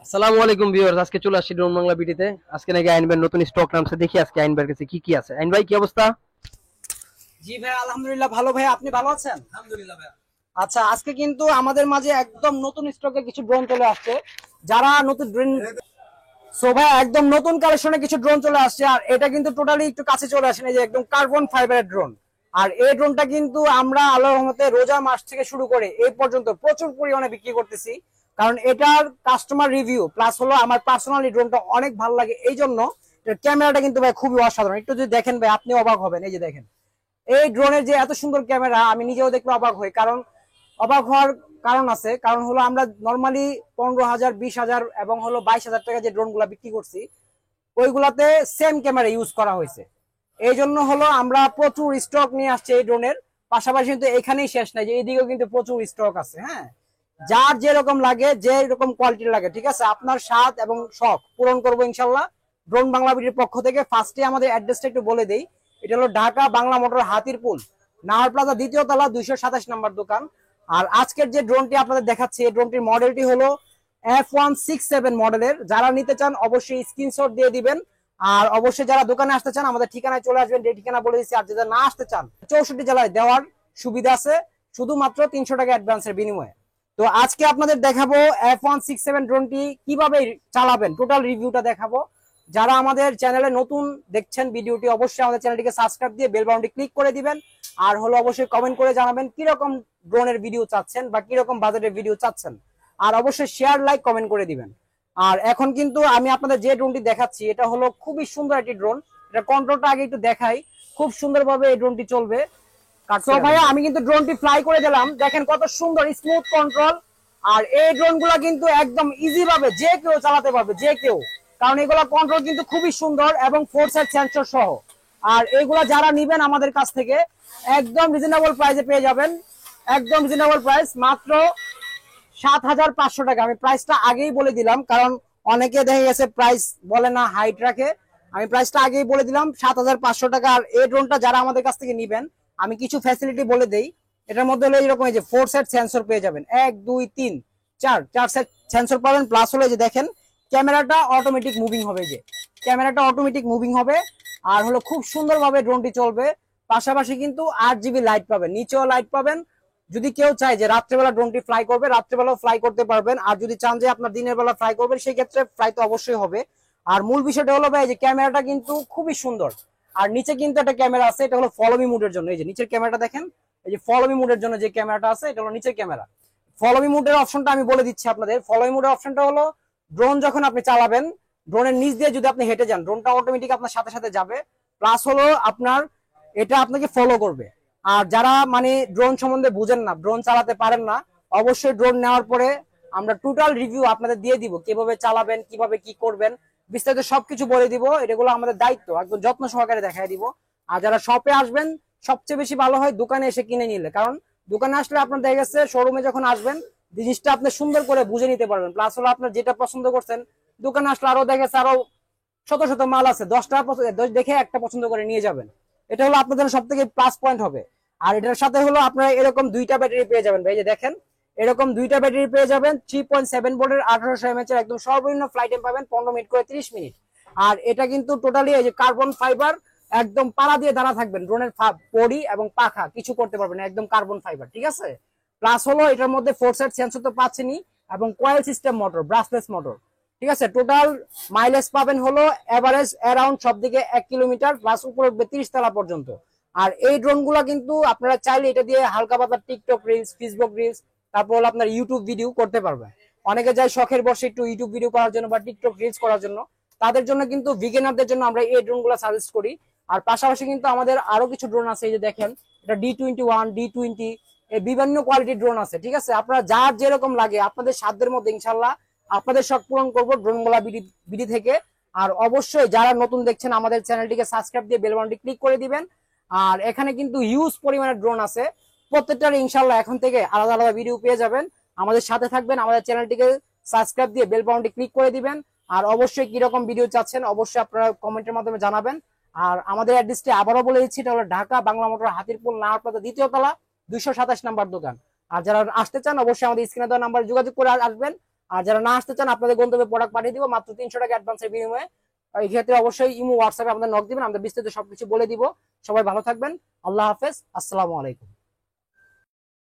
আসসালামু আলাইকুম ভিউয়ার্স, আজকে চলে আসছি ড্রোন বাংলা বিডিতে। আজকে নাকি আইন ভাইয়ের নতুন স্টক নামছে, দেখি আজকে আইন ভাইয়ের কাছে কি কি আছে। আইন ভাই, কি অবস্থা? জি ভাই, আলহামদুলিল্লাহ ভালো। ভাই আপনি ভালো আছেন? আলহামদুলিল্লাহ ভাইয়া। আচ্ছা, আজকে কিন্তু আমাদের মাঝে একদম নতুন স্টকে কিছু ড্রোন চলে আসছে। যারা নতুন ড্রোন, সো ভাই একদম নতুন কালেকশনে কিছু ড্রোন চলে আসছে। আর এটা কিন্তু টোটালি একটু কাছে চলে আসেন, এই যে একদম কার্বন ফাইবারের ড্রোন। আর এই ড্রোনটা কিন্তু আমরা আল্লাহর রহমতে রোজা মাস থেকে শুরু করে এই পর্যন্ত প্রচুর পরিমাণে বিক্রি করতেছি। কারণ এটার কাস্টমার রিভিউ প্লাস হলো আমার পার্সোনালি ড্রোনটা অনেক ভালো লাগে, এই জন্য ক্যামেরাটা কিন্তু ভাই খুবই অসাধারণ। একটু যদি দেখেন ভাই, আপনি অবাক হবেন। এই যে দেখেন, এই ড্রোনের যে এত সুন্দর ক্যামেরা, আমি নিজেও দেখলে অবাক হই। কারণ অবাক হওয়ার কারণ আছে, কারণ হলো আমরা নর্মালি 15,000, 20,000 এবং হলো 22,000 টাকা যে ড্রোন গুলা বিক্রি করছি, ওইগুলাতে সেম ক্যামেরা ইউজ করা হয়েছে। এই জন্য হলো আমরা প্রচুর স্টক নিয়ে আসছি এই ড্রোনের। পাশাপাশি কিন্তু এখানেই শেষ নাই, যে এইদিকেও কিন্তু প্রচুর স্টক আছে। হ্যাঁ, যার যেরকম লাগে, যে রকম কোয়ালিটির লাগে, ঠিক আছে, আপনার স্বাদ এবং শখ পূরণ করবো ইনশাল্লাহ ড্রোন বাংলা বিডির পক্ষ থেকে। ফার্স্টে আমাদের অ্যাড্রেসটা একটু বলে দেই। এটা হলো ঢাকা বাংলা মোটর হাতিরপুল, নাহার প্লাজা, দ্বিতীয় তলা, 227 নম্বর দোকান। আর আজকের যে ড্রোনটি আপনাদের দেখাচ্ছি, এই ড্রোনটির মডেলটি হলো F167 মডেলের। যারা নিতে চান অবশ্যই স্ক্রিনশট দিয়ে দিবেন। আর অবশ্যই যারা দোকানে আসতে চান আমাদের ঠিকানায় চলে আসবেন, যে ঠিকানা বলে দিচ্ছি। আর যারা না আসতে চান 64 জেলায় দেওয়ার সুবিধা আছে, শুধুমাত্র 300 টাকা অ্যাডভান্সের বিনিময়ে। তো আজকে আপনাদের দেখাবো F167 ড্রোনটি কিভাবে চালাবেন, টোটাল রিভিউটা দেখাবো। যারা আমাদের চ্যানেলে নতুন দেখছেন ভিডিওটি, অবশ্যই আমাদের চ্যানেলটিকে সাবস্ক্রাইব দিয়ে বেল বাটনটি ক্লিক করে দিবেন। আর হলো অবশ্যই কমেন্ট করে জানাবেন কিরকম ড্রোনের ভিডিও চাচ্ছেন বা কিরকম বাজেটের ভিডিও চাচ্ছেন। আর অবশ্যই শেয়ার, লাইক, কমেন্ট করে দিবেন। আর এখন কিন্তু আমি আপনাদের যে ড্রোনটি দেখাচ্ছি, এটা হলো খুবই সুন্দর একটি ড্রোন। এটা কন্ট্রোলটা আগে একটু দেখাই। খুব সুন্দরভাবে এই ড্রোনটি চলবে। তো ভাইয়া আমি কিন্তু ড্রোনটি ফ্লাই করে দিলাম, দেখেন কত সুন্দর স্মুথ কন্ট্রোল। আর এই ড্রোন গুলা কিন্তু একদম ইজি ভাবে যে কেউ চালাতে পারবে, যে কেউ। কারণ এগুলা কন্ট্রোল কিন্তু খুবই সুন্দর এবং 4 সাইড সেন্সর সহ। আর এইগুলা যারা নিবেন আমাদের কাছ থেকে একদম রিজনেবল প্রাইসে পেয়ে যাবেন। একদম রিজনেবল প্রাইস, মাত্র 7,500 টাকা। আমি প্রাইসটা আগেই বলে দিলাম, কারণ অনেকে দেখা গেছে প্রাইস বলে না, হাইট রাখে। আমি প্রাইসটা আগেই বলে দিলাম, 7,500 টাকা। আর এই ড্রোনটা যারা আমাদের কাছ থেকে নিবেন, আমি কিছু ফ্যাসিলিটি বলে দেই। এটার মধ্যে হলো এইরকম, এই যে 4 সেট সেন্সর পেয়ে যাবেন, 1 2 3 4 সেট সেন্সর পাবেন। প্লাস হলো যে দেখেন, ক্যামেরাটা অটোমেটিক মুভিং হবে, যে ক্যামেরাটা অটোমেটিক মুভিং হবে। আর হলো খুব সুন্দরভাবে ড্রোনটি চলবে। পাশাপাশি কিন্তু 8 GB লাইট পাবেন, নিচেও লাইট পাবেন। যদি কেউ চায় যে রাত্রেবেলা ড্রোনটি ফ্লাই করবে, রাত্রেবেলাও ফ্লাই করতে পারবেন। আর যদি চান যে আপনার দিনের বেলা ফ্লাই করবেন, সেই ক্ষেত্রে ফ্লাই তো অবশ্যই হবে। আর মূল বিষয়টা হলো ভাই, যে ক্যামেরাটা কিন্তু খুবই সুন্দর। আর নিচে কিন্তু একটা ক্যামেরা আছে, এটা হলো ফলো মি মুডের জন্য। এই যে নিচের ক্যামেরাটা দেখেন, এই যে ফলো মি মুডের জন্য যে ক্যামেরাটা আছে, এটা হলো নিচের ক্যামেরা। ফলো মি মুডের অপশনটা আমি বলে দিচ্ছি আপনাদের। ফলো মি মুডের অপশনটা হলো, ড্রোন যখন আপনি চালাবেন, ড্রোনের নিচ দিয়ে যদি আপনি হেঁটে যান, ড্রোনটা অটোমেটিক আপনার সাথে সাথে যাবে। প্লাস হলো আপনার এটা আপনাকে ফলো করবে। আর যারা মানে ড্রোন সম্বন্ধে বুঝেন না, ড্রোন চালাতে পারেন না, অবশ্যই ড্রোন নেওয়ার পরে আমরা টোটাল রিভিউ আপনাদের দিয়ে দিব, কিভাবে চালাবেন, কিভাবে কি করবেন, বিস্তারিত সবকিছু বলে দিব। এগুলো আমাদের দায়িত্ব, একদম যত্ন সহকারে দেখাই দিব। আর যারা শপে আসবেন, সবচেয়ে বেশি ভালো হয় দোকানে এসে কিনে নিলে। কারণ দোকানে আসলে আপনার দেখা গেছে, শোরুমে যখন আসবেন, জিনিসটা আপনি সুন্দর করে বুঝে নিতে পারবেন। প্লাস হলো আপনার যেটা পছন্দ করছেন, দোকানে আসলে আরো দেখা গেছে আরো শত শত মাল আছে, 10টা দেখে একটা পছন্দ করে নিয়ে যাবেন। এটা হলো আপনাদের সব থেকে প্লাস পয়েন্ট হবে। আর এটার সাথে হলো আপনারা এরকম 2টা ব্যাটারি পেয়ে যাবেন ভাই, যে দেখেন এরকম 2টা ব্যাটারি পেয়ে যাবেন। 3.7 ভোল্টের 1800 mAh এর একদম সর্বনিম্ন ফ্লাইট টাইম পাবেন 15 মিনিট করে 30 মিনিট। আর এটা কিন্তু টোটালি এই যে কার্বন ফাইবার, একদম পাড়া দিয়ে দাঁড়া থাকবেন, ড্রোনের বডি এবং পাখা কিছু করতে পারবেন না, একদম কার্বন ফাইবার, ঠিক আছে। প্লাস হলো এটার মধ্যে 4 সেট সেন্সর তো পাচ্ছেনই, এবং coil system motor, brushless motor, ঠিক আছে। টোটাল মাইলেজ পাবেন হলো এভারেজ অ্যারাউন্ড সব দিকে 1 কিলোমিটার, প্লাস উপরে 30 তলা পর্যন্ত। আর এই ড্রোন গুলা কিন্তু আপনারা চাইলে এটা দিয়ে হালকা পাতলা টিকটক রিলস, ফেসবুক রিলস, তারপর হলো আপনার ইউটিউব ভিডিও করতে পারবেন। অনেকে যায় শখের বসে একটু ইউটিউব ভিডিও করার জন্য বা টিকটক রিলস করার জন্য, তাদের জন্য কিন্তু বিগিনারদের জন্য আমরা এই ড্রোন গুলা সাজেস্ট করি। আর পাশাপাশি কিন্তু আমাদের আরো কিছু ড্রোন আছে, এই যে দেখেন, এটা D21, D20, এই বিভিন্ন কোয়ালিটির ড্রোন আছে, ঠিক আছে। আপনারা যার যেরকম লাগে আপনাদের সাধ্যের মধ্যে ইনশাল্লাহ আপনাদের শখ পূরণ করবো ড্রোন গুলা বিডি থেকে। আর অবশ্যই যারা নতুন দেখছেন আমাদের চ্যানেলটিকে সাবস্ক্রাইব দিয়ে বেল বাটনটি ক্লিক করে দিবেন। আর এখানে কিন্তু হিউজ পরিমাণের ড্রোন আছে, প্রত্যেকটার ইনশাল্লাহ এখন থেকে আলাদা আলাদা ভিডিও পেয়ে যাবেন। আমাদের সাথে থাকবেন, আমাদের চ্যানেলটিকে সাবস্ক্রাইব দিয়ে বেল বাটনটি ক্লিক করে দিবেন। আর অবশ্যই কিরকম ভিডিও চাচ্ছেন অবশ্যই আপনারা কমেন্টের মাধ্যমে জানাবেন। আর আমাদের অ্যাড্রেসটি আবারও বলে দিচ্ছি, এটা হলো ঢাকা বাংলা মোটর হাতিরপুল, নাহার প্লাজা, দ্বিতীয় তলা, 227 নম্বর দোকান। আর যারা আসতে চান অবশ্যই আমাদের স্ক্রিনে দেওয়া নাম্বারে যোগাযোগ করে আসবেন। আর যারা না আসতে চান আপনাদের গন্তব্যে প্রোডাক্ট পাঠিয়ে দিব মাত্র 300 টাকা অ্যাডভান্সের বিনিময়ে। এই ক্ষেত্রে অবশ্যই ইমো হোয়াটসঅ্যাপে আমাদের নক দিবেন, আমরা বিস্তারিত সবকিছু বলে দিব। সবাই ভালো থাকবেন, আল্লাহ হাফেজ, আসসালামু আলাইকুম।